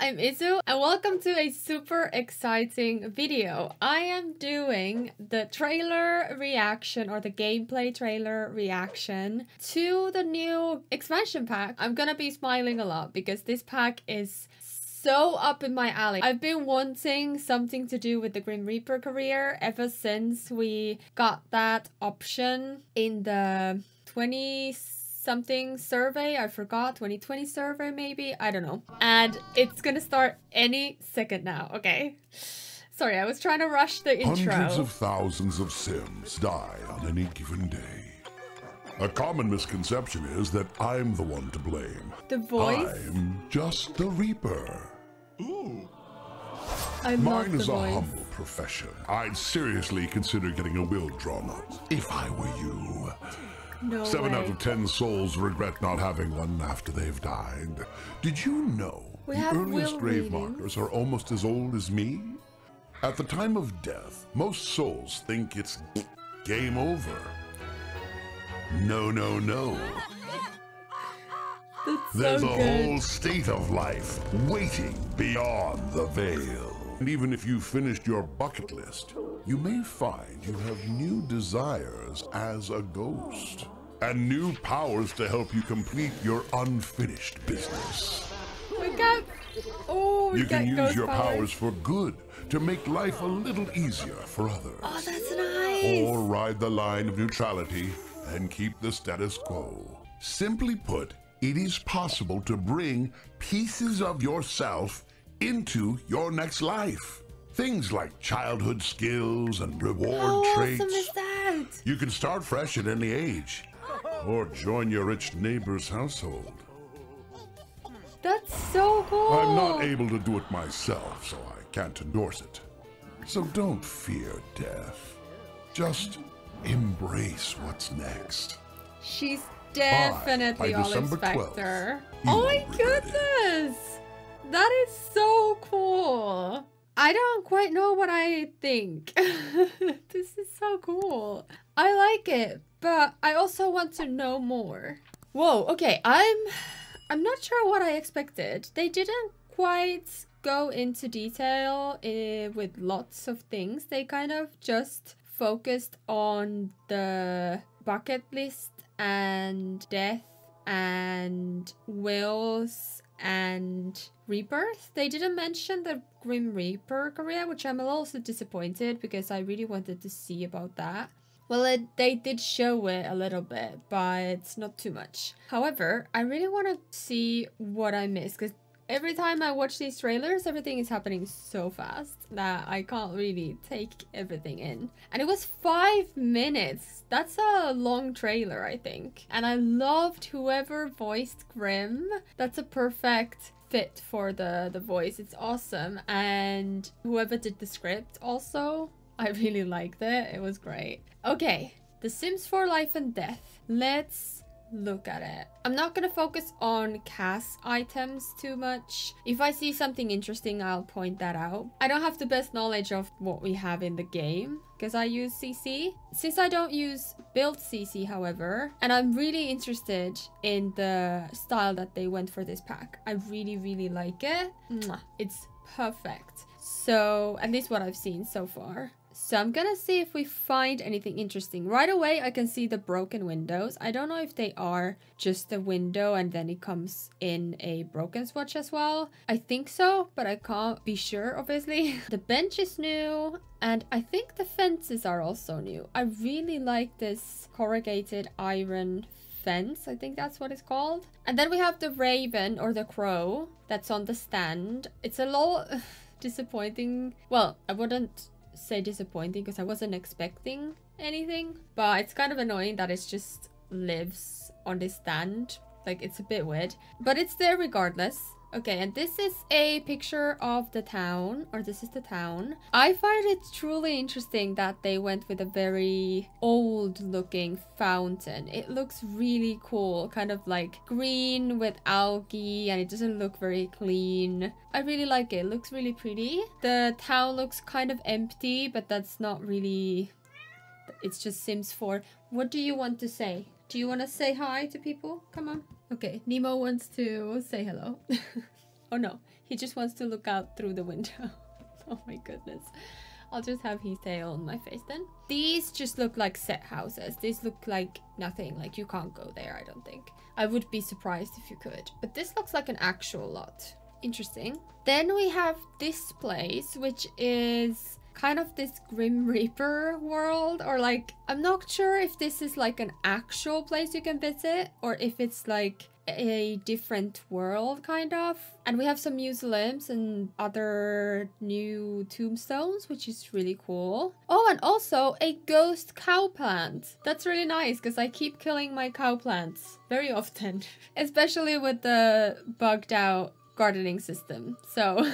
I'm Izu and welcome to a super exciting video. I am doing the trailer reaction or the gameplay trailer reaction to the new expansion pack. I'm gonna be smiling a lot because this pack is so up in my alley. I've been wanting something to do with the Grim Reaper career ever since we got that option in the 20-something survey. I forgot, 2020 survey maybe, I don't know. And it's gonna start any second now, okay? Sorry, I was trying to rush the intro. Hundreds of thousands of Sims die on any given day. A common misconception is that I'm the one to blame. The voice? I'm just the Reaper. Mine is a humble profession. I'd seriously consider getting a will drawn up, if I were you. No 7 way. out of 10 souls regret not having one after they've died. Did you know We the have earliest will grave readings. markers are almost as old as me? At the time of death, most souls think it's game over. No, no, no. That's There's so a good. whole state of life waiting beyond the veil. And even if you've finished your bucket list, you may find you have new desires as a ghost. And new powers to help you complete your unfinished business. We got... Oh, we You got can use ghost your powers for good, to make life a little easier for others. Oh, that's nice. Or ride the line of neutrality and keep the status quo. Simply put, it is possible to bring pieces of yourself into your next life. Things like childhood skills and reward How traits. awesome is that? You can start fresh at any age, or join your rich neighbor's household. That's so cool. I'm not able to do it myself, so I can't endorse it. So don't fear death. Just embrace what's next. She's definitely By Olive December 12th, Spectre. you Oh my won't regret it. goodness! That is so cool. I don't quite know what I think. This is so cool. I like it, but I also want to know more. Whoa, okay, I'm not sure what I expected. They didn't quite go into detail with lots of things. They kind of just focused on the bucket list and death and wills and rebirth. They didn't mention the Grim Reaper career, which I'm also disappointed because I really wanted to see about that. Well, they did show it a little bit, but not too much. However, I really want to see what I missed because every time I watch these trailers, everything is happening so fast that I can't really take everything in. And it was 5 minutes. That's a long trailer, I think. And I loved whoever voiced Grim. That's a perfect fit for the voice. It's awesome. And whoever did the script also, I really liked it. It was great. Okay, The Sims 4 Life and Death. Let's look at it. I'm not gonna focus on cast items too much. If I see something interesting, I'll point that out. I don't have the best knowledge of what we have in the game because I use CC. Since I don't use build CC, however, and I'm really interested in the style that they went for this pack. I really, really like it. Mwah. It's perfect. So, at least what I've seen so far. So I'm gonna see if we find anything interesting. Right away, I can see the broken windows. I don't know if they are just a window and then it comes in a broken swatch as well. I think so, but I can't be sure, obviously. The bench is new, and I think the fences are also new. I really like this corrugated iron fence. I think that's what it's called. And then we have the raven or the crow that's on the stand. It's a little disappointing. Well, I wouldn't say disappointing because I wasn't expecting anything, but it's kind of annoying that it just lives on this stand. Like, it's a bit weird, but it's there regardless. Okay, and this is a picture of the town, or this is the town. I find it truly interesting that they went with a very old looking fountain. It looks really cool, kind of like green with algae, and it doesn't look very clean. I really like it. It looks really pretty. The town looks kind of empty, but that's not really... It's just Sims 4. What do you want to say? Do you want to say hi to people? Come on. Okay, Nemo wants to say hello. Oh no, he just wants to look out through the window. Oh my goodness. I'll just have his tail on my face then. These just look like set houses. These look like nothing. Like you can't go there, I don't think. I would be surprised if you could. But this looks like an actual lot. Interesting. Then we have this place, which is kind of this Grim Reaper world, or like, I'm not sure if this is like an actual place you can visit or if it's like a different world kind of. And we have some mausoleums and other new tombstones, which is really cool. Oh, and also a ghost cow plant. That's really nice because I keep killing my cow plants very often, especially with the bugged out gardening system. So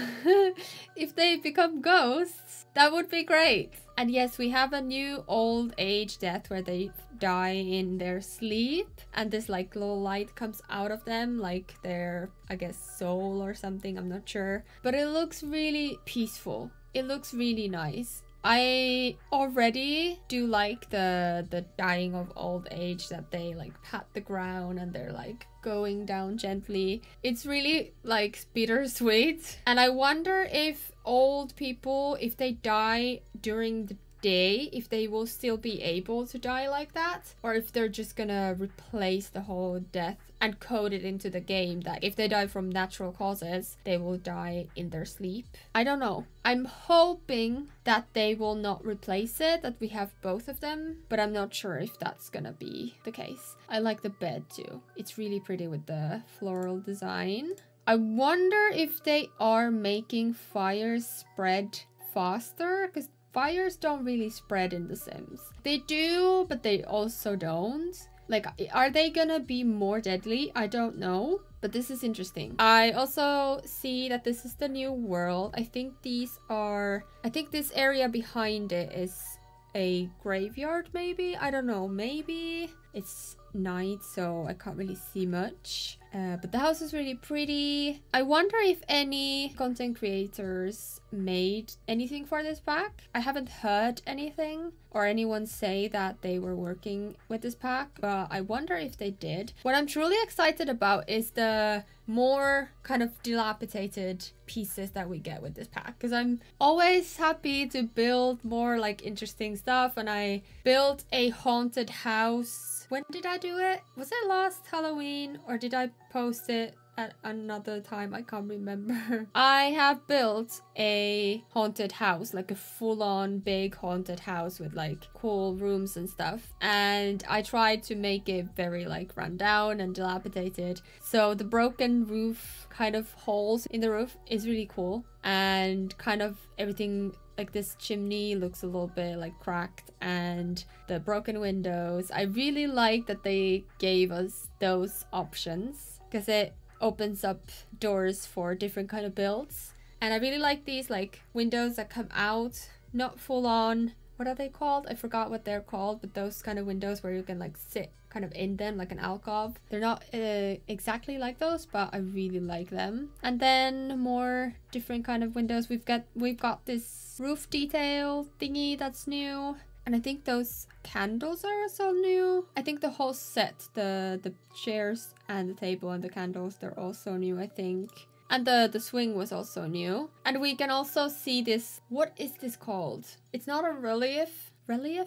if they become ghosts, that would be great. And yes, we have a new old age death where they die in their sleep and this like little light comes out of them, like their, I guess, soul or something, I'm not sure. But it looks really peaceful. It looks really nice. I already do like the dying of old age, that they like pat the ground and they're like going down gently. It's really like bittersweet. And I wonder if old people, if they die during the day, if they will still be able to die like that, or if they're just gonna replace the whole death and code it into the game that if they die from natural causes, they will die in their sleep. I don't know. I'm hoping that they will not replace it, that we have both of them, but I'm not sure if that's gonna be the case. I like the bed too. It's really pretty with the floral design. I wonder if they are making fires spread faster, because fires don't really spread in The Sims. They do, but they also don't. Like, are they gonna be more deadly? I don't know, but this is interesting. I also see that this is the new world. I think this area behind it is a graveyard, maybe? I don't know, maybe? It's night, so I can't really see much. But the house is really pretty. I wonder if any content creators made anything for this pack. I haven't heard anything or anyone say that they were working with this pack, but I wonder if they did. What I'm truly excited about is the more kind of dilapidated pieces that we get with this pack, because I'm always happy to build more like interesting stuff. And I built a haunted house. When did I do it? Was it last Halloween or did I post it at another time? I can't remember. I have built a haunted house, like a full-on big haunted house with like cool rooms and stuff. And I tried to make it very like run down and dilapidated. So the broken roof kind of holes in the roof is really cool. And kind of everything, like this chimney looks a little bit like cracked, and the broken windows. I really like that they gave us those options because it opens up doors for different kind of builds. And I really like these like windows that come out, not full on, what are they called? I forgot what they're called, but those kind of windows where you can like sit kind of in them like an alcove. They're not exactly like those, but I really like them. And then more different kind of windows. We've got this roof detail thingy that's new. And I think those candles are also new. I think the whole set, the chairs and the table and the candles, they're also new, I think. And the swing was also new. And we can also see this, what is this called? It's not a relief? Really?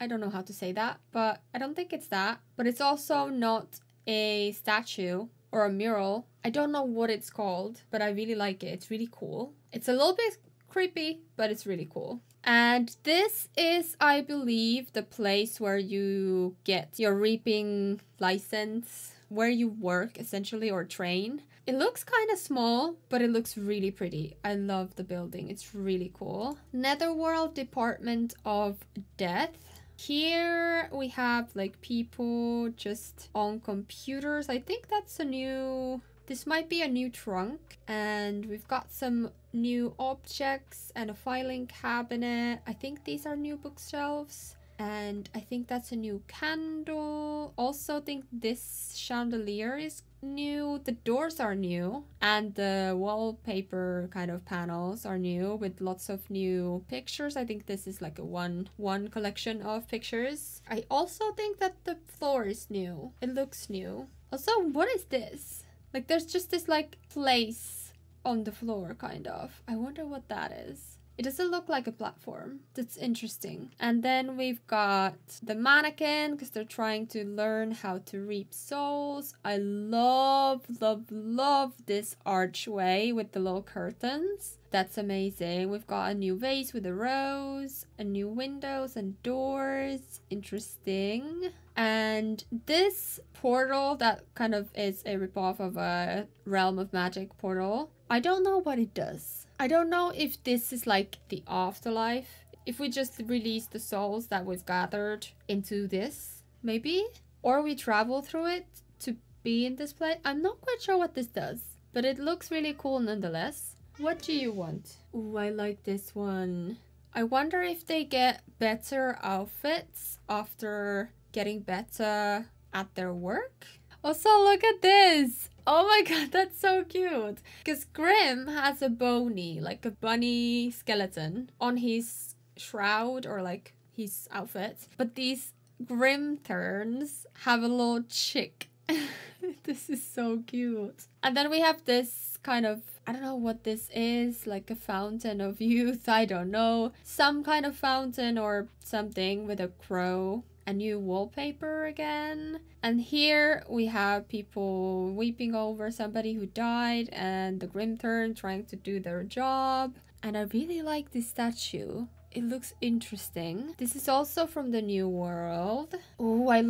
I don't know how to say that, but I don't think it's that. But it's also not a statue or a mural. I don't know what it's called, but I really like it. It's really cool. It's a little bit creepy, but it's really cool. And this is, I believe, the place where you get your reaping license, where you work essentially or train. It looks kind of small, but it looks really pretty. I love the building. It's really cool. Netherworld Department of Death. Here we have like people just on computers. I think that's a new... This might be a new trunk. And we've got some new objects and a filing cabinet. I think these are new bookshelves. And I think that's a new candle. Also think this chandelier is new. The doors are new. And the wallpaper kind of panels are new with lots of new pictures. I think this is like a one collection of pictures. I also think that the floor is new. It looks new. Also, what is this? Like there's just this like place on the floor kind of. I wonder what that is. It doesn't look like a platform. That's interesting. And then we've got the mannequin because they're trying to learn how to reap souls. I love, love, love this archway with the little curtains. That's amazing. We've got a new vase with a rose, a new windows and doors. Interesting. And this portal that kind of is a ripoff of a Realm of Magic portal. I don't know what it does. I don't know if this is like the afterlife. If we just release the souls that was gathered into this, maybe? Or we travel through it to be in this place. I'm not quite sure what this does, but it looks really cool nonetheless. What do you want? Ooh, I like this one. I wonder if they get better outfits after getting better at their work. Also, look at this. Oh my god, that's so cute. Because Grimm has a bony, like a bunny skeleton on his shroud or like his outfit. But these Grimm turns have a little chick. This is so cute. And then we have this kind of, I don't know what this is, like a fountain of youth. I don't know. Some kind of fountain or something with a crow. A new wallpaper again. And here we have people weeping over somebody who died and the Grim Turn trying to do their job. And I really like this statue. It looks interesting. This is also from the New World. Oh, I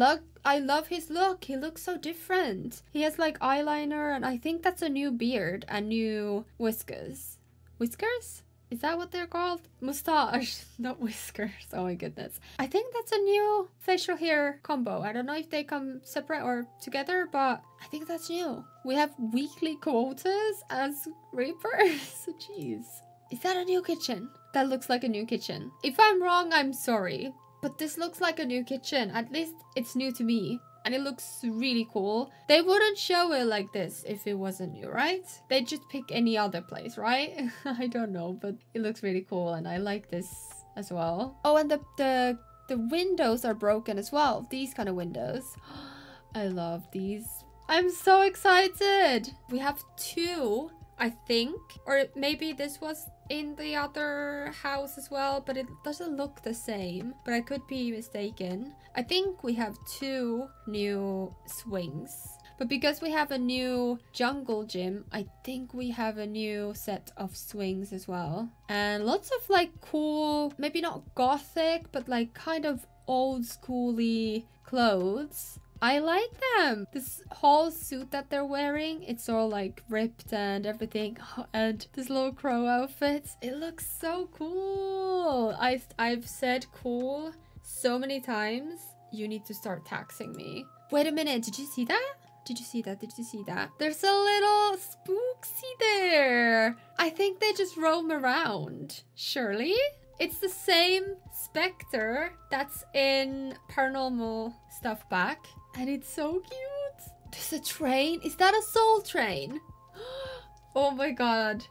love his look. He looks so different. He has like eyeliner and I think that's a new beard and new whiskers. Whiskers? Is that what they're called? Mustache, not whiskers. Oh my goodness. I think that's a new facial hair combo. I don't know if they come separate or together, but I think that's new. We have weekly quotas as Reapers. Jeez. Is that a new kitchen? That looks like a new kitchen. If I'm wrong, I'm sorry. But this looks like a new kitchen. At least it's new to me. And it looks really cool. They wouldn't show it like this if it wasn't new, right? They'd just pick any other place, right? I don't know, but it looks really cool and I like this as well. Oh, and the windows are broken as well. These kind of windows. I love these. I'm so excited. We have two, I think. Or maybe this was in the other house as well, but it doesn't look the same. But I could be mistaken. I think we have two new swings. But because we have a new jungle gym, I think we have a new set of swings as well. And lots of like cool, maybe not gothic, but like kind of old schooly clothes. I like them. This whole suit that they're wearing, it's all like ripped and everything. And this little crow outfit, it looks so cool. I've said cool so many times. You need to start taxing me. Wait a minute, did you see that? Did you see that? Did you see that? There's a little spooksy there. I think they just roam around. Surely? It's the same specter that's in Paranormal Stuff Back. And it's so cute. There's a train. Is that a soul train? Oh my god.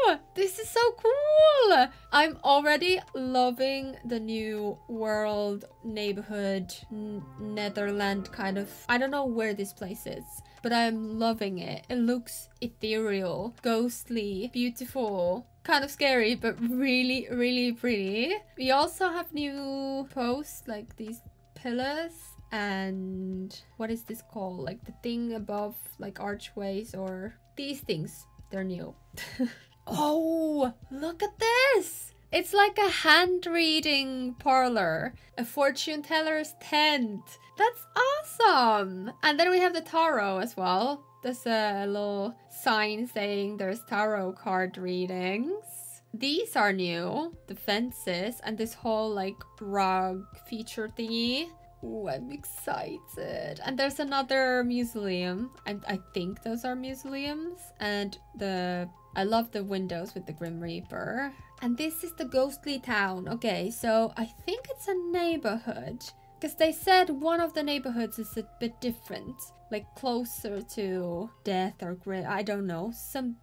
Oh, this is so cool. I'm already loving the new world, neighborhood, Netherland kind of. I don't know where this place is, but I'm loving it. It looks ethereal, ghostly, beautiful. Kind of scary, but really, really pretty. We also have new posts, like these pillars. And what is this called? Like the thing above, like archways or these things. They're new. Oh, look at this. It's like a hand reading parlor. A fortune teller's tent. That's awesome. And then we have the tarot as well. There's a little sign saying there's tarot card readings. These are new. The fences and this whole like rug feature thingy. Ooh, I'm excited. And there's another mausoleum. I think those are mausoleums. And I love the windows with the Grim Reaper. And this is the ghostly town. Okay, so I think it's a neighborhood. Because they said one of the neighborhoods is a bit different. Like closer to death or grim. I don't know.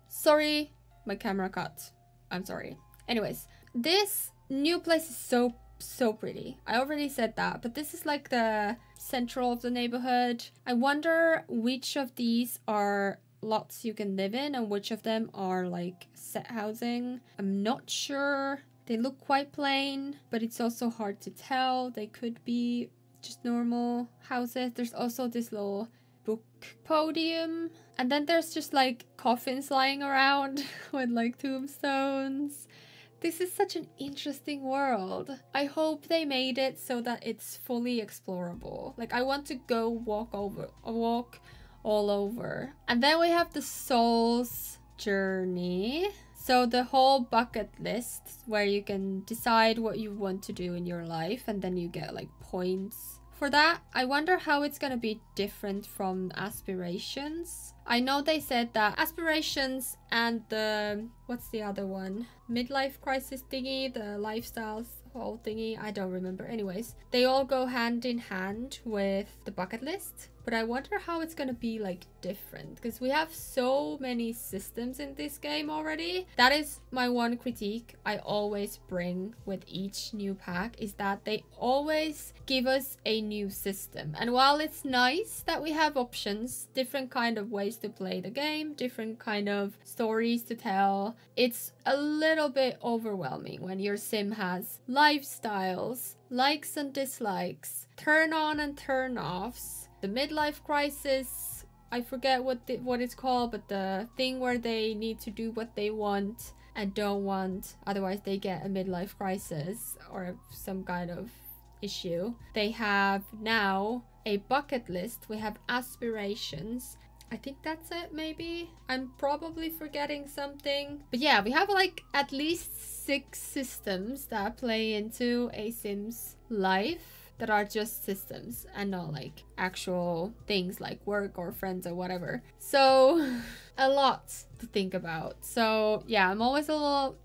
Sorry, my camera cut. I'm sorry. Anyways, this new place is so pretty. I already said that, but this is like the central of the neighborhood. I wonder which of these are lots you can live in and which of them are like set housing. I'm not sure. They look quite plain, but it's also hard to tell. They could be just normal houses. There's also this little book podium. And then there's just like coffins lying around with like tombstones. This is such an interesting world. I hope they made it so that it's fully explorable. Like I want to go walk all over. And then we have the Soul's Journey. So the whole bucket list where you can decide what you want to do in your life and then you get like points for that. I wonder how it's gonna be different from aspirations. I know they said that aspirations and the, what's the other one? Midlife crisis thingy, the lifestyles whole thingy, I don't remember. Anyways, they all go hand in hand with the bucket list. But I wonder how it's gonna be like different because we have so many systems in this game already. That is my one critique I always bring with each new pack, is that they always give us a new system. And while it's nice that we have options, different kind of ways to play the game, different kind of stories to tell, it's a little bit overwhelming when your sim has lifestyles, likes and dislikes, turn on and turn offs, the midlife crisis, I forget what it's called, but the thing where they need to do what they want and don't want, otherwise they get a midlife crisis or some kind of issue. They have now a bucket list, we have aspirations. I think that's it, maybe. I'm probably forgetting something. But yeah, we have like at least 6 systems that play into a sim's life that are just systems and not like actual things like work or friends or whatever. So a lot to think about. So yeah, I'm always a little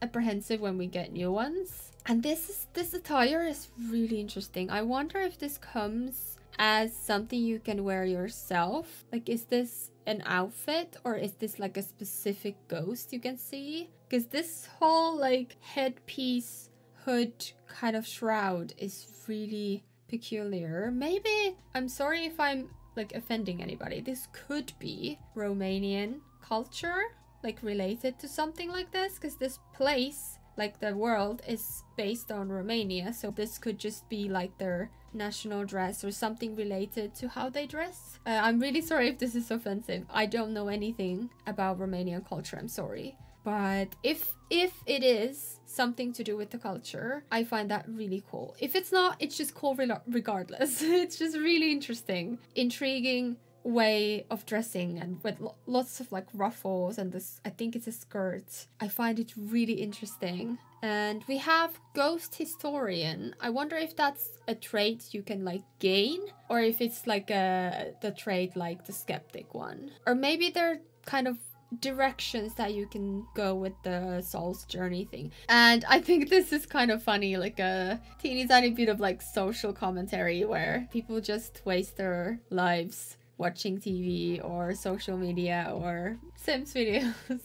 apprehensive when we get new ones. And this attire is really interesting. I wonder if this comes as something you can wear yourself. Like, is this an outfit or is this like a specific ghost you can see? Because this whole like headpiece hood kind of shroud is really peculiar. Maybe, I'm sorry if I'm like offending anybody, this could be Romanian culture, like related to something like this, because this place, like the world, is based on Romania, so this could just be like their national dress or something related to how they dress. I'm really sorry if this is offensive. I don't know anything about Romanian culture, I'm sorry. But if it is something to do with the culture, I find that really cool. If it's not, it's just cool regardless. It's just really interesting, intriguing way of dressing, and with lots of like ruffles and this, I think it's a skirt. I find it really interesting. And we have Ghost Historian. I wonder if that's a trait you can like gain, or if it's like the trait like the skeptic one, or maybe they're kind of directions that you can go with the Soul's Journey thing. And I think this is kind of funny, like a teeny tiny bit of like social commentary where people just waste their lives watching TV or social media or Sims videos.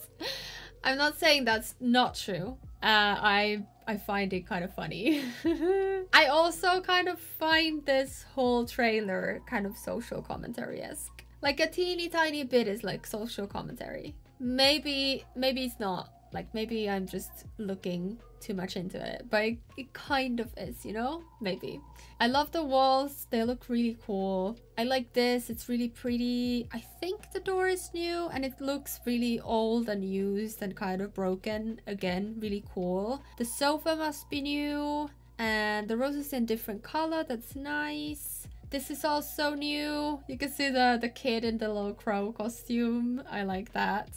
I'm not saying that's not true. I find it kind of funny. I also kind of find this whole trailer kind of social commentary-esque. Like a teeny tiny bit is like social commentary. Maybe it's not. Like maybe I'm just looking too much into it, but it kind of is, you know? Maybe. I love the walls. They look really cool. I like this. It's really pretty. I think the door is new and it looks really old and used and kind of broken. Again, really cool. The sofa must be new, and the rose is in different color. That's nice. This is also new. You can see the kid in the little crow costume. I like that.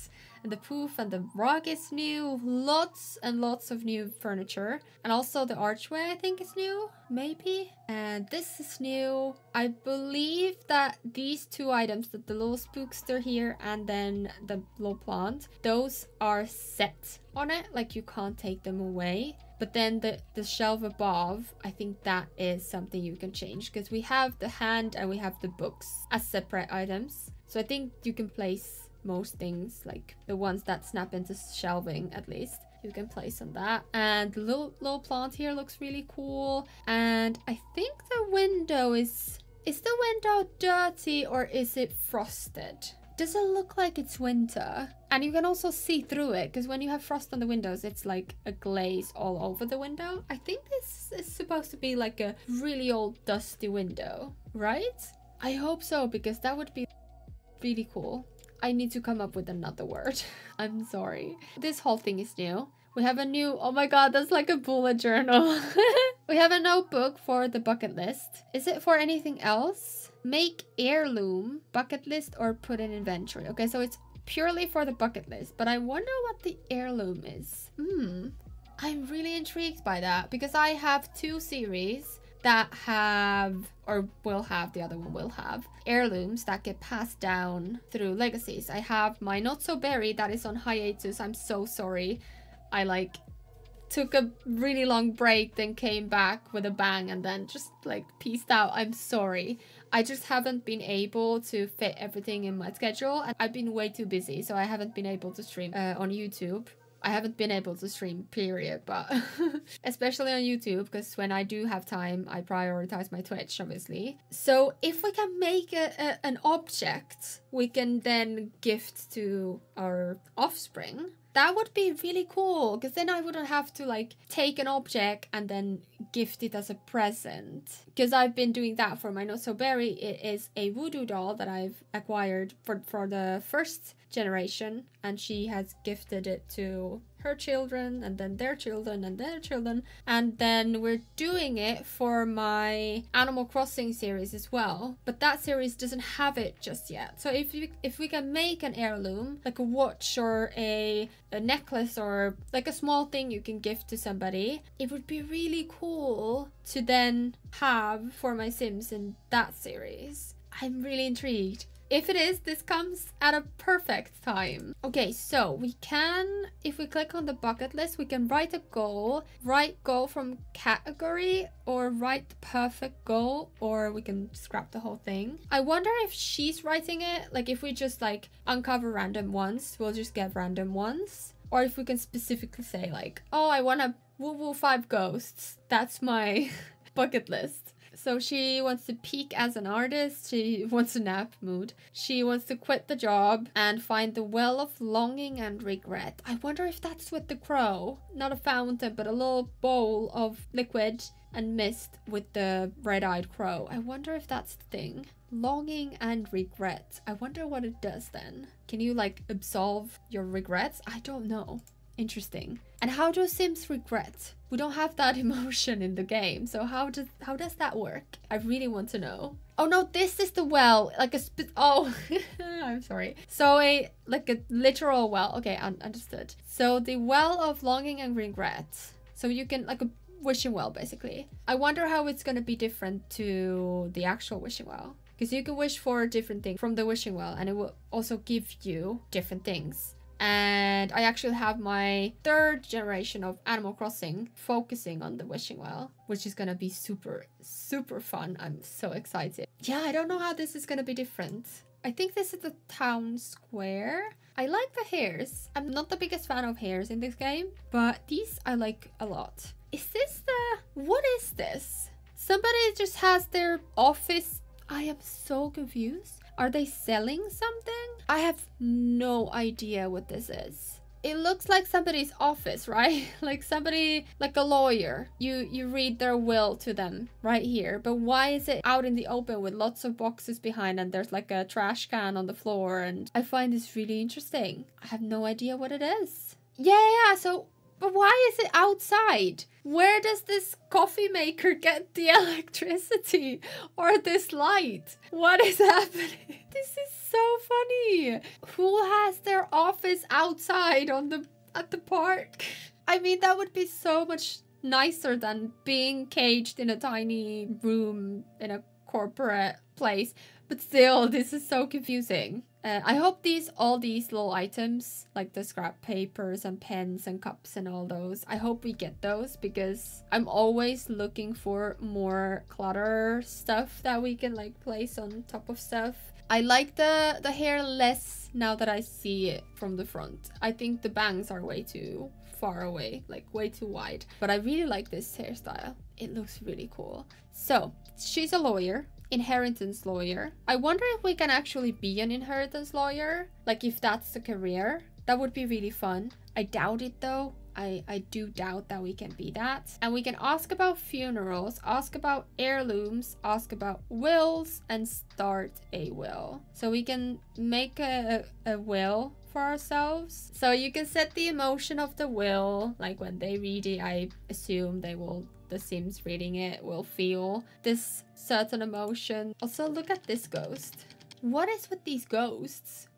And the poof and the rug is new. Lots and lots of new furniture. And also the archway, I think, is new. Maybe. And this is new. I believe that these 2 items, the little spookster here and then the little plant, those are set on it. Like you can't take them away. But then the shelf above, I think that is something you can change. Because we have the hand and we have the books as separate items. So I think you can place most things, like the ones that snap into shelving at least, you can place on that. And the little plant here looks really cool. And I think the window is the window dirty or is it frosted? doesn't look like it's winter. And you can also see through it, because when you have frost on the windows, it's like a glaze all over the window. I think this is supposed to be like a really old dusty window, right? I hope so, because that would be really cool. I need to come up with another word. I'm sorry. This whole thing is new. We have a new, oh my god, that's like a bullet journal. We have a notebook for the bucket list. Is it for anything else? Make heirloom, bucket list, or put in inventory. Okay, so it's purely for the bucket list, but I wonder what the heirloom is. I'm really intrigued by that, because I have 2 series that have, or will have, the other one will have, heirlooms that get passed down through legacies. I have my Not So Berry that is on hiatus. I'm so sorry. I like took a really long break, then came back with a bang, and then just like peaced out. I'm sorry. I just haven't been able to fit everything in my schedule, and I've been way too busy, so I haven't been able to stream on YouTube. I haven't been able to stream, period, but especially on YouTube, because when I do have time, I prioritize my Twitch, obviously. So if we can make an object we can then gift to our offspring, that would be really cool, because then I wouldn't have to like take an object and then gift it as a present. Because I've been doing that for my Not So Berry. It is a voodoo doll that I've acquired for the first generation, and she has gifted it to her children, and then their children, and their children, and then we're doing it for my Animal Crossing series as well, but that series doesn't have it just yet. So if we can make an heirloom, like a watch or a necklace, or like a small thing you can gift to somebody, it would be really cool to then have for my Sims in that series. I'm really intrigued. If it is, this comes at a perfect time. Okay, so we can, if we click on the bucket list, we can write a goal, write goal from category, or write the perfect goal, or we can scrap the whole thing. I wonder if she's writing it, like if we just like uncover random ones, we'll just get random ones. Or if we can specifically say like, oh, I want to woo-woo 5 ghosts. That's my bucket list. So she wants to peak as an artist, she wants a nap mood, she wants to quit the job and find the well of longing and regret. I wonder if that's with the crow. Not a fountain, but a little bowl of liquid and mist with the red-eyed crow. I wonder if that's the thing. Longing and regret. I wonder what it does then. Can you like absolve your regrets? I don't know. Interesting. And how do Sims regret? We don't have that emotion in the game, so how does that work? I really want to know. Oh no, this is the well, like a oh, I'm sorry. So like a literal well. Okay, understood. So the well of longing and regret. So you can, like a wishing well, basically. I wonder how it's gonna be different to the actual wishing well, because you can wish for different things from the wishing well, and it will also give you different things. And I actually have my 3rd generation of Animal Crossing focusing on the wishing well, which is gonna be super, super fun. I'm so excited. Yeah, I don't know how this is gonna be different. I think this is the town square. I like the hares. I'm not the biggest fan of hares in this game, but these I like a lot. Is this what is this? Somebody just has their office. I am so confused. Are they selling something? I have no idea what this is. It looks like somebody's office, right? Like somebody, like a lawyer. You read their will to them right here. But why is it out in the open with lots of boxes behind, and there's like a trash can on the floor? And I find this really interesting. I have no idea what it is. Yeah, so... But why is it outside? Where does this coffee maker get the electricity or this light? What is happening? This is so funny. Who has their office outside at the park? I mean, that would be so much nicer than being caged in a tiny room in a corporate place. But still, this is so confusing. I hope all these little items, like the scrap papers and pens and cups and all those, I hope we get those, because I'm always looking for more clutter stuff that we can like place on top of stuff. I like the hair less now that I see it from the front. I think the bangs are way too far away, like way too wide. But I really like this hairstyle. It looks really cool. So, she's a lawyer. inheritance lawyer. I wonder if we can actually be an inheritance lawyer. Like if that's the career. That would be really fun. I doubt it though. I do doubt that we can be that. And we can ask about funerals, ask about heirlooms, ask about wills, and start a will. So we can make a will for ourselves. So you can set the emotion of the will. Like when they read it, I assume the Sims reading it will feel this certain emotion. Also, look at this ghost. What is with these ghosts?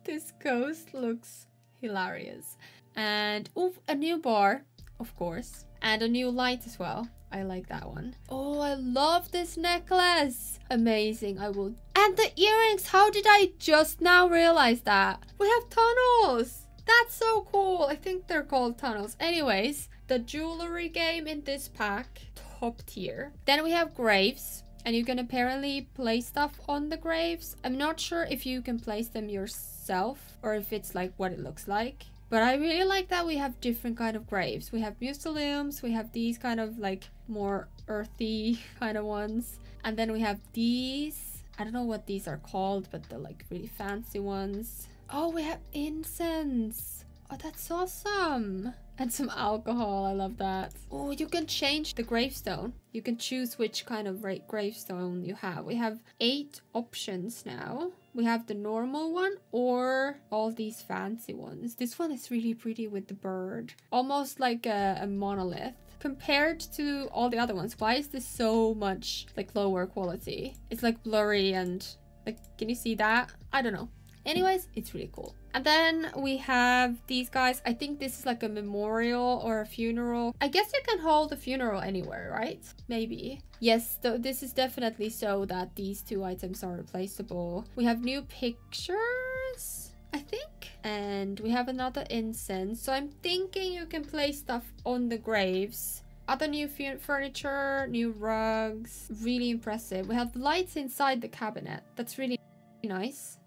This ghost looks hilarious. And ooh, a new bar, of course. And a new light as well. I like that one. Oh, I love this necklace. Amazing. And the earrings. How did I just now realize that? We have tunnels. That's so cool. I think they're called tunnels. Anyways, the jewelry game in this pack, top tier. Then we have graves. And you can apparently place stuff on the graves. I'm not sure if you can place them yourself or if it's like what it looks like. But I really like that we have different kind of graves. We have mausoleums, we have these kind of like more earthy kind of ones. And then we have these. I don't know what these are called, but they're like really fancy ones. Oh, we have incense. Oh, that's awesome. And some alcohol. I love that. Oh, you can change the gravestone. You can choose which kind of gravestone you have. We have 8 options now. We have the normal one or all these fancy ones. This one is really pretty with the bird. Almost like a monolith. Compared to all the other ones, why is this so much like lower quality? It's like blurry and like, can you see that? I don't know. Anyways, it's really cool. And then we have these guys. I think this is like a memorial or a funeral. I guess you can hold a funeral anywhere, right? Maybe. Yes, this is definitely so that these 2 items are replaceable. We have new pictures, I think. And we have another incense. So I'm thinking you can place stuff on the graves. Other new furniture, new rugs. Really impressive. We have lights inside the cabinet. That's really nice.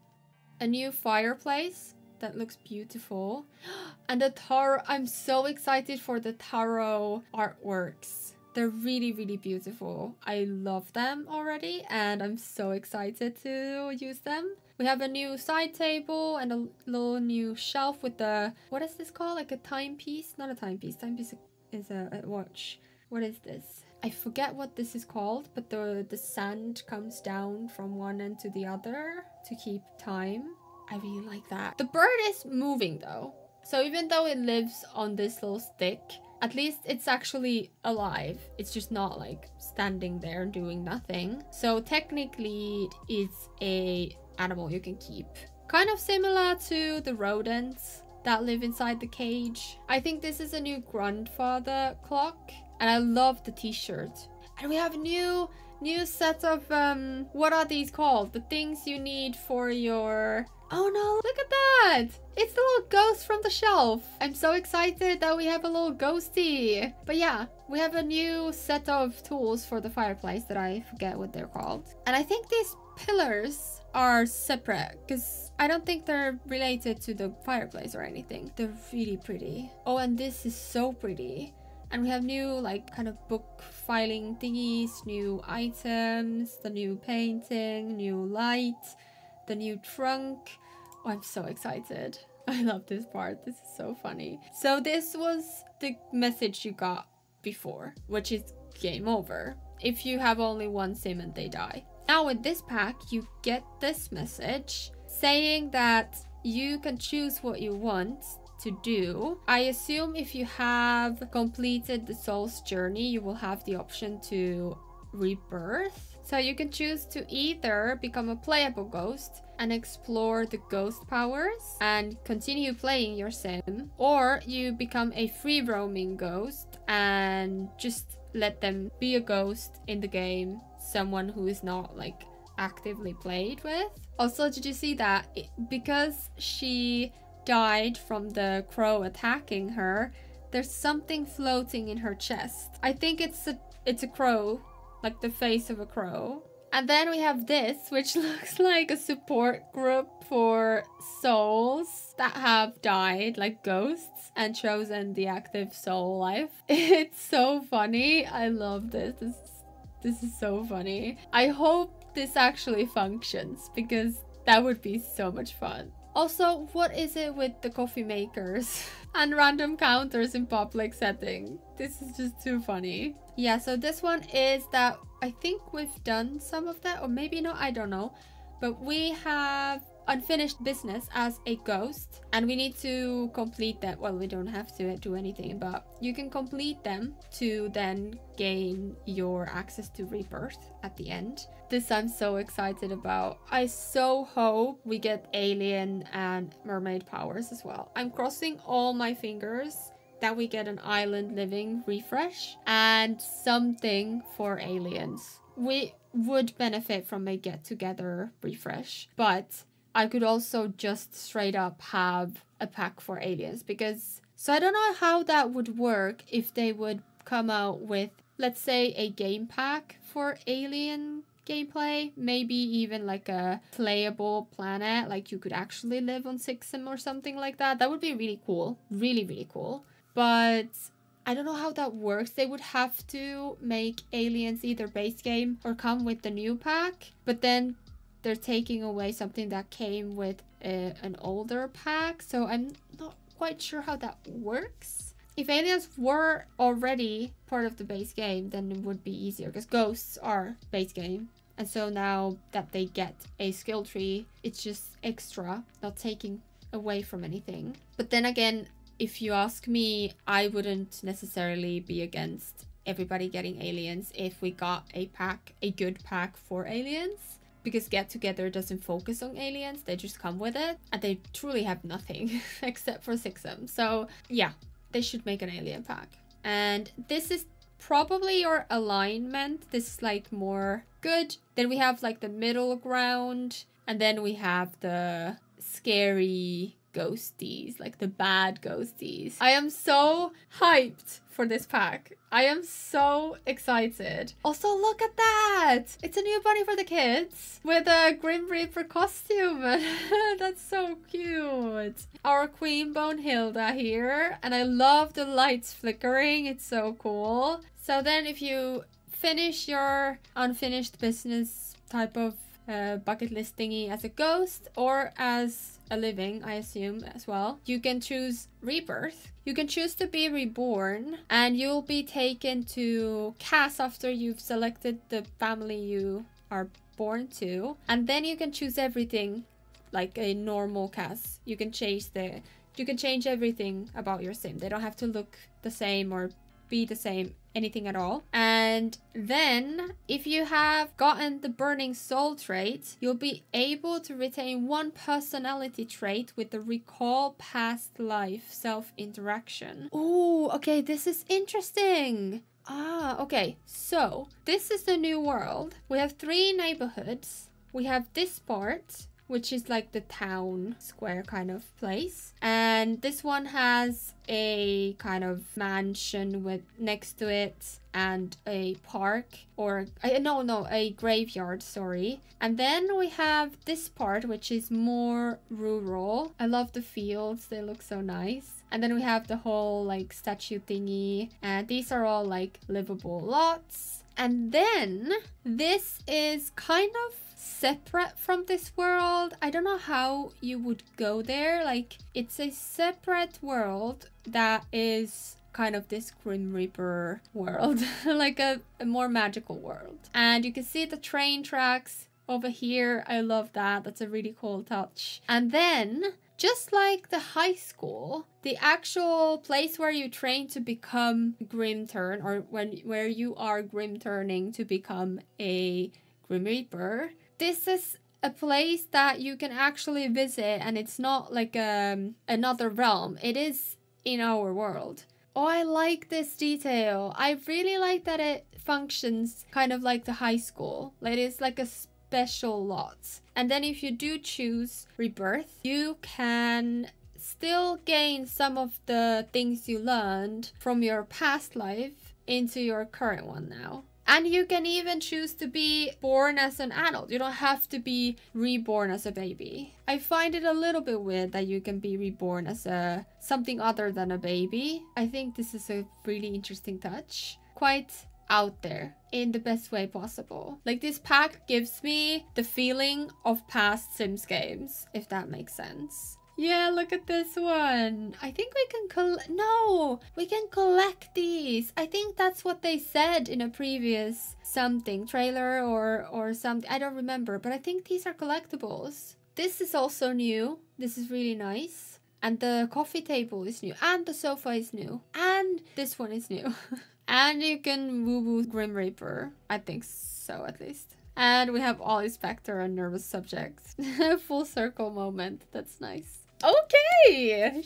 A new fireplace that looks beautiful. And the tarot. I'm so excited for the tarot artworks. They're really, really beautiful. I love them already and I'm so excited to use them. We have a new side table and a little new shelf with the, what is this called? Like a timepiece? Not a timepiece. Timepiece is a watch. What is this? I forget what this is called, but the sand comes down from one end to the other to keep time. I really like that. The bird is moving though. So even though it lives on this little stick, at least it's actually alive. It's just not like standing there doing nothing. So technically it's a animal you can keep. Kind of similar to the rodents that live inside the cage. I think this is a new grandfather clock. And I love the t-shirt. And we have a new set of, what are these called? The things you need for your... Oh no, look at that! It's the little ghost from the shelf. I'm so excited that we have a little ghosty. But yeah, we have a new set of tools for the fireplace that I forget what they're called. And I think these pillars are separate because I don't think they're related to the fireplace or anything. They're really pretty. Oh, and this is so pretty. And we have new like kind of book filing thingies, new items, the new painting, new light, the new trunk. Oh, I'm so excited. I love this part. This is so funny. So this was the message you got before, which is game over if you have only one sim and they die. Now with this pack, you get this message saying that you can choose what you want to do. I assume if you have completed the soul's journey, you will have the option to rebirth. So you can choose to either become a playable ghost and explore the ghost powers and continue playing your sim, or you become a free roaming ghost and just let them be a ghost in the game, someone who is not like actively played with. Also, did you see that because she died from the crow attacking her, there's something floating in her chest. I think it's a crow, like the face of a crow. And then we have this, which looks like a support group for souls that have died, like ghosts, and chosen the active soul life. It's so funny. I love this. This is so funny. I hope this actually functions because that would be so much fun. Also, what is it with the coffee makers and random counters in public setting? This is just too funny. Yeah, so this one is that I think we've done some of that, or maybe not, I don't know. But we have unfinished business as a ghost, and we need to complete that. Well, we don't have to do anything, but you can complete them to then gain your access to rebirth at the end. This I'm so excited about. I so hope we get alien and mermaid powers as well. I'm crossing all my fingers that we get an island living refresh and something for aliens. We would benefit from a get together refresh, but I could also just straight up have a pack for aliens because... So I don't know how that would work if they would come out with, let's say, a game pack for alien gameplay. Maybe even like a playable planet, like you could actually live on Sixum or something like that. That would be really cool. Really, really cool. But I don't know how that works. They would have to make aliens either base game or come with the new pack. But then they're taking away something that came with an older pack, so I'm not quite sure how that works. If aliens were already part of the base game, then it would be easier because ghosts are base game, and so now that they get a skill tree, it's just extra, not taking away from anything. But then again, if you ask me, I wouldn't necessarily be against everybody getting aliens if we got a pack, a good pack for aliens. Because Get Together doesn't focus on aliens, they just come with it. And they truly have nothing except for Sixum. So yeah, they should make an alien pack. And this is probably your alignment. This is like more good. Then we have like the middle ground. And then we have the scary ghosties, like the bad ghosties. I am so hyped for this pack. I am so excited. Also, look at that! It's a new bunny for the kids with a Grim Reaper costume. That's so cute. Our Queen Bone Hilda here, and I love the lights flickering. It's so cool. So then if you finish your unfinished business type of bucket list thingy as a ghost or as a living, I assume as well, you can choose rebirth. You can choose to be reborn, and you'll be taken to Cass after you've selected the family you are born to, and then you can choose everything like a normal Cass. You can change everything about your sim. They don't have to look the same or be the same, anything at all. And then if you have gotten the burning soul trait, you'll be able to retain one personality trait with the recall past life self-interaction. Oh, okay, this is interesting. Ah, okay, so this is the new world. We have 3 neighborhoods. We have this part, which is like the town square kind of place. And this one has a kind of mansion with next to it and a park, or a graveyard, sorry. And then we have this part, which is more rural. I love the fields, they look so nice. And then we have the whole like statue thingy, and these are all like livable lots. And then this is kind of separate from this world. I don't know how you would go there. Like, it's a separate world that is kind of this Grim Reaper world, like a more magical world. And you can see the train tracks over here. I love that. That's a really cool touch. And then, just like the high school, the actual place where you train to become Grim Turn, or where you are Grim Turning to become a Grim Reaper, this is a place that you can actually visit, and it's not like another realm. It is in our world. Oh, I like this detail. I really like that it functions kind of like the high school. Like, it's like a special lot. And then if you do choose rebirth, you can still gain some of the things you learned from your past life into your current one now. And you can even choose to be born as an adult. You don't have to be reborn as a baby. I find it a little bit weird that you can be reborn as something other than a baby. I think this is a really interesting touch. Quite out there in the best way possible. Like, this pack gives me the feeling of past Sims games, if that makes sense. Yeah, look at this one. I think we can we can collect these. I think that's what they said in a previous something trailer or something. I don't remember, but I think these are collectibles. This is also new. This is really nice. And the coffee table is new. And the sofa is new. And this one is new. And you can woo-woo Grim Reaper. I think so, at least. And we have Ollie Spectre and Nervous Subject. Full circle moment. That's nice. Okay.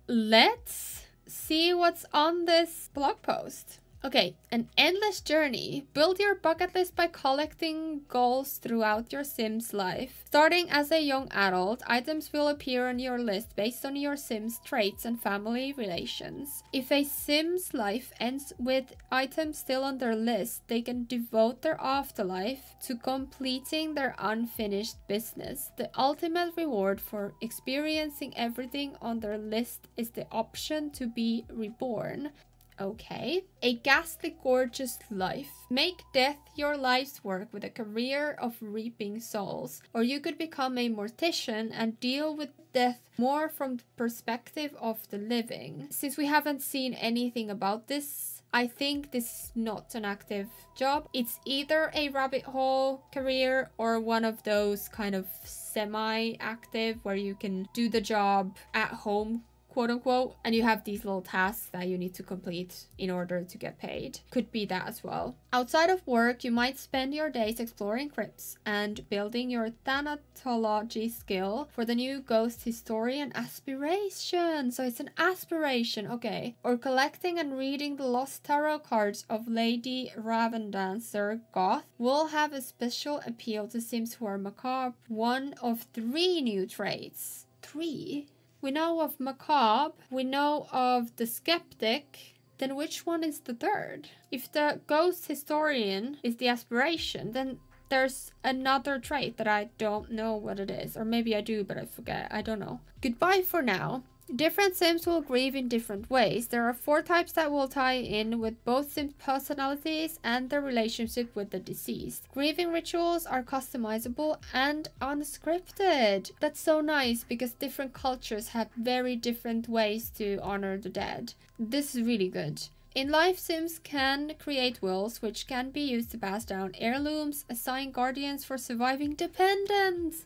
Let's see what's on this blog post. Okay, an endless journey. Build your bucket list by collecting goals throughout your Sim's life. Starting as a young adult, items will appear on your list based on your Sim's traits and family relations. If a Sim's life ends with items still on their list, they can devote their afterlife to completing their unfinished business. The ultimate reward for experiencing everything on their list is the option to be reborn. Okay. A ghastly gorgeous life. Make death your life's work with a career of reaping souls. Or you could become a mortician and deal with death more from the perspective of the living. Since we haven't seen anything about this, I think this is not an active job. It's either a rabbit hole career or one of those kind of semi-active where you can do the job at home, quote unquote, and you have these little tasks that you need to complete in order to get paid. Could be that as well. Outside of work, you might spend your days exploring crypts and building your thanatology skill for the new ghost historian aspiration. So it's an aspiration, okay. Or collecting and reading the lost tarot cards of Lady Ravendancer Goth will have a special appeal to Sims who are macabre. One of 3 new traits. 3? We know of macabre, we know of the skeptic, then which one is the third? If the ghost historian is the aspiration, then there's another trait that I don't know what it is. Or maybe I do, but I forget. I don't know. Goodbye for now. Different Sims will grieve in different ways. There are 4 types that will tie in with both Sims' personalities and their relationship with the deceased. Grieving rituals are customizable and unscripted. That's so nice because different cultures have very different ways to honor the dead. This is really good. In life, Sims can create wills, which can be used to pass down heirlooms, assign guardians for surviving dependents.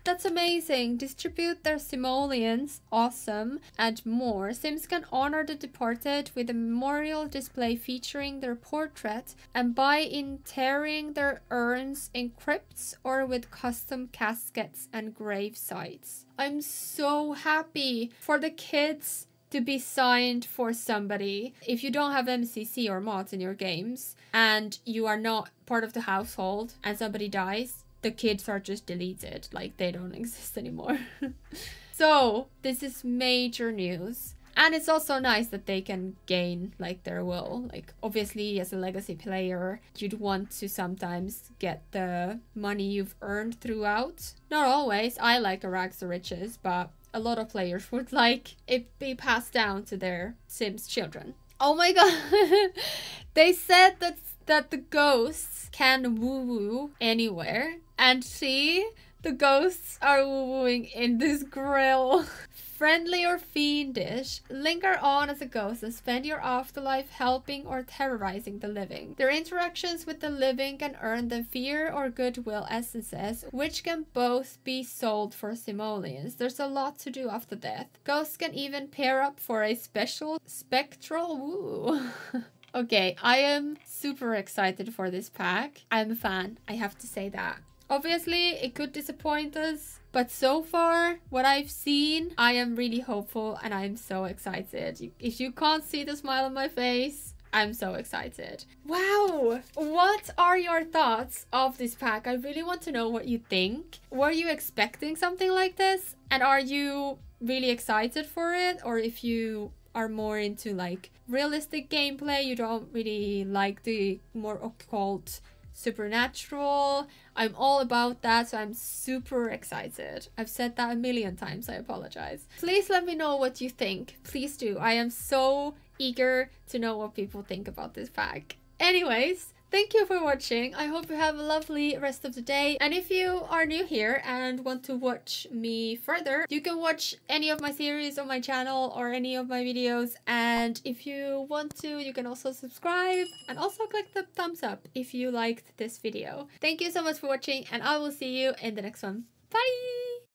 That's amazing. Distribute their simoleons, awesome, and more. Sims can honor the departed with a memorial display featuring their portrait and by interring their urns in crypts or with custom caskets and grave sites. I'm so happy for the kids to be signed for somebody. If you don't have MCC or mods in your games and you are not part of the household and somebody dies, the kids are just deleted, like they don't exist anymore. So this is major news. And it's also nice that they can gain like their will. Like obviously as a legacy player, you'd want to sometimes get the money you've earned throughout. Not always. I like the rags to riches, but a lot of players would like it be passed down to their Sims children. Oh my god. They said that the ghosts can woo-woo anywhere. And see, the ghosts are woo-wooing in this grill. Friendly or fiendish, linger on as a ghost and spend your afterlife helping or terrorizing the living. Their interactions with the living can earn them fear or goodwill essences, which can both be sold for simoleons. There's a lot to do after death. Ghosts can even pair up for a special spectral woo. Okay, I am super excited for this pack. I'm a fan, I have to say that. Obviously, it could disappoint us, but so far, what I've seen, I am really hopeful and I'm so excited. If you can't see the smile on my face, I'm so excited. Wow! What are your thoughts of this pack? I really want to know what you think. Were you expecting something like this? And are you really excited for it? Or if you are more into like realistic gameplay, you don't really like the more occult supernatural. I'm all about that, so I'm super excited. I've said that a million times, I apologize. Please let me know what you think. Please do. I am so eager to know what people think about this pack. Anyways, thank you for watching. I hope you have a lovely rest of the day. And if you are new here and want to watch me further, you can watch any of my series on my channel or any of my videos. And if you want to, you can also subscribe and also click the thumbs up if you liked this video. Thank you so much for watching, and I will see you in the next one. Bye!